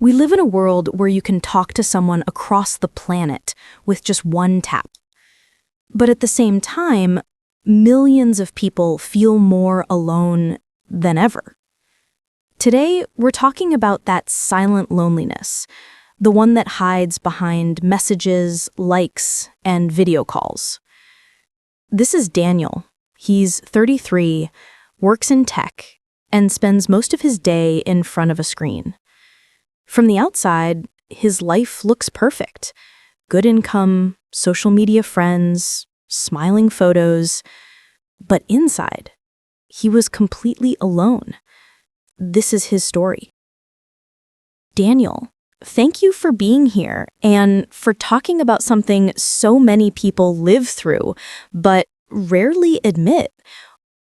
We live in a world where you can talk to someone across the planet with just one tap. But at the same time, millions of people feel more alone than ever. Today, we're talking about that silent loneliness, the one that hides behind messages, likes, and video calls. This is Daniel. He's 33, works in tech, and spends most of his day in front of a screen. From the outside, his life looks perfect. Good income, social media friends, smiling photos. But inside, he was completely alone. This is his story. Daniel, thank you for being here and for talking about something so many people live through, but rarely admit.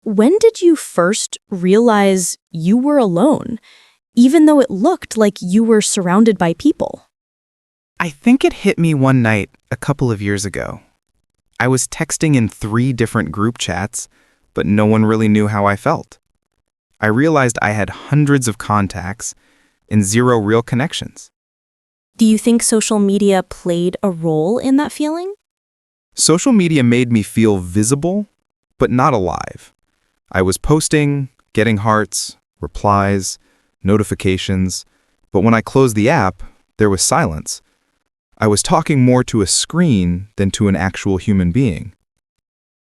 When did you first realize you were alone, even though it looked like you were surrounded by people? I think it hit me one night a couple of years ago. I was texting in 3 different group chats, but no one really knew how I felt. I realized I had hundreds of contacts and 0 real connections. Do you think social media played a role in that feeling? Social media made me feel visible, but not alive. I was posting, getting hearts, replies, notifications, but when I closed the app, there was silence. I was talking more to a screen than to an actual human being.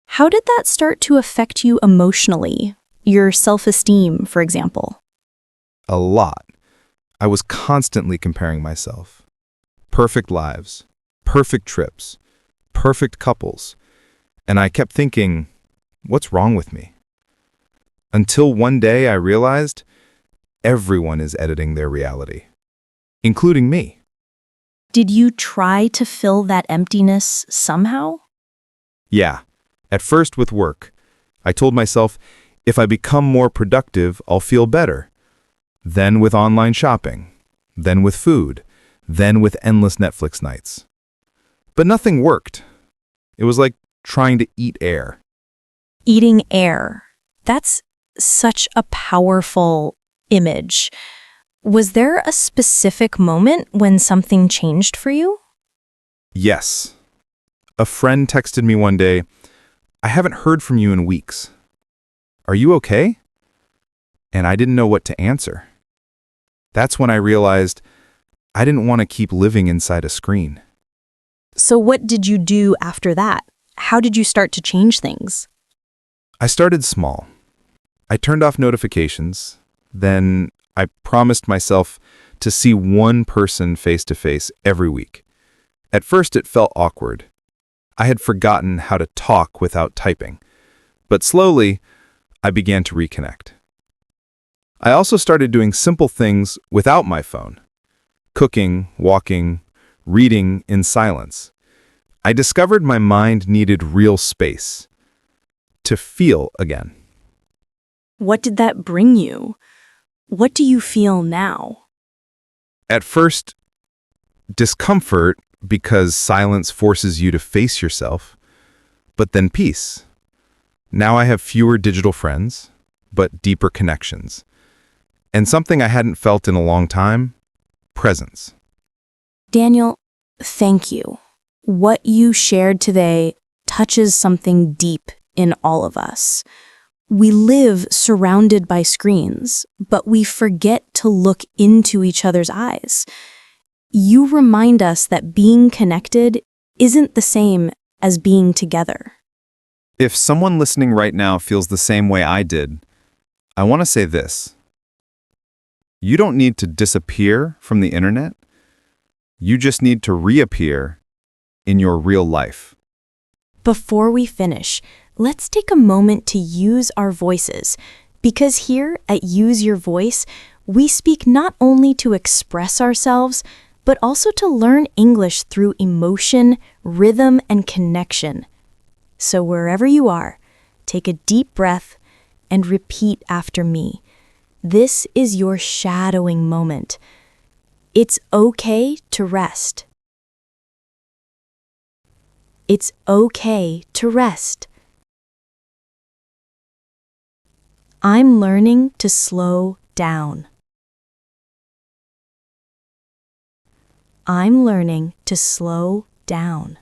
How did that start to affect you emotionally? Your self-esteem, for example? A lot. I was constantly comparing myself. Perfect lives, perfect trips, perfect couples. And I kept thinking, what's wrong with me? Until one day I realized everyone is editing their reality, including me. Did you try to fill that emptiness somehow? Yeah, at first with work. I told myself, if I become more productive, I'll feel better. Then with online shopping, then with food, then with endless Netflix nights. But nothing worked. It was like trying to eat air. Eating air. That's such a powerful image. Was there a specific moment when something changed for you? Yes. A friend texted me one day, I haven't heard from you in weeks. Are you okay? And I didn't know what to answer. That's when I realized I didn't want to keep living inside a screen. So what did you do after that? How did you start to change things? I started small. I turned off notifications. Then I promised myself to see one person face to face every week. At first it felt awkward. I had forgotten how to talk without typing. But slowly, I began to reconnect. I also started doing simple things without my phone. Cooking, walking, reading in silence. I discovered my mind needed real space to feel again. What did that bring you? What do you feel now? At first, discomfort because silence forces you to face yourself, but then peace. Now I have fewer digital friends, but deeper connections. And something I hadn't felt in a long time, presence. Daniel, thank you. What you shared today touches something deep in all of us. We live surrounded by screens, but we forget to look into each other's eyes. You remind us that being connected isn't the same as being together. If someone listening right now feels the same way I did, I want to say this. You don't need to disappear from the internet. You just need to reappear in your real life. Before we finish, let's take a moment to use our voices, because here at Use Your Voice, we speak not only to express ourselves, but also to learn English through emotion, rhythm, and connection. So wherever you are, take a deep breath and repeat after me. This is your shadowing moment. It's okay to rest. It's okay to rest. I'm learning to slow down. I'm learning to slow down.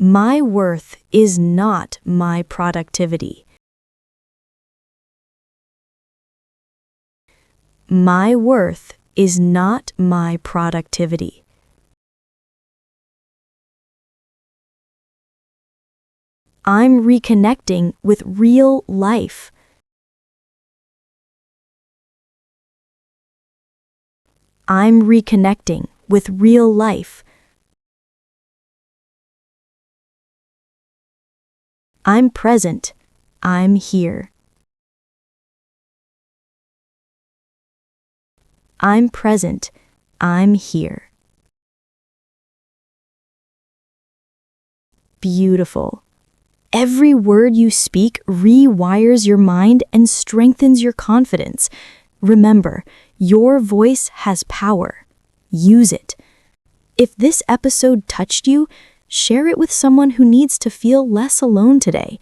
My worth is not my productivity. My worth is not my productivity. I'm reconnecting with real life. I'm reconnecting with real life. I'm present. I'm here. I'm present. I'm here. Beautiful. Every word you speak rewires your mind and strengthens your confidence. Remember, your voice has power. Use it. If this episode touched you, share it with someone who needs to feel less alone today.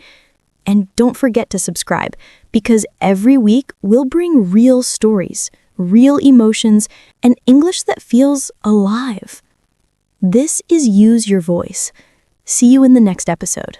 And don't forget to subscribe, because every week we'll bring real stories, real emotions, and English that feels alive. This is Use Your Voice. See you in the next episode.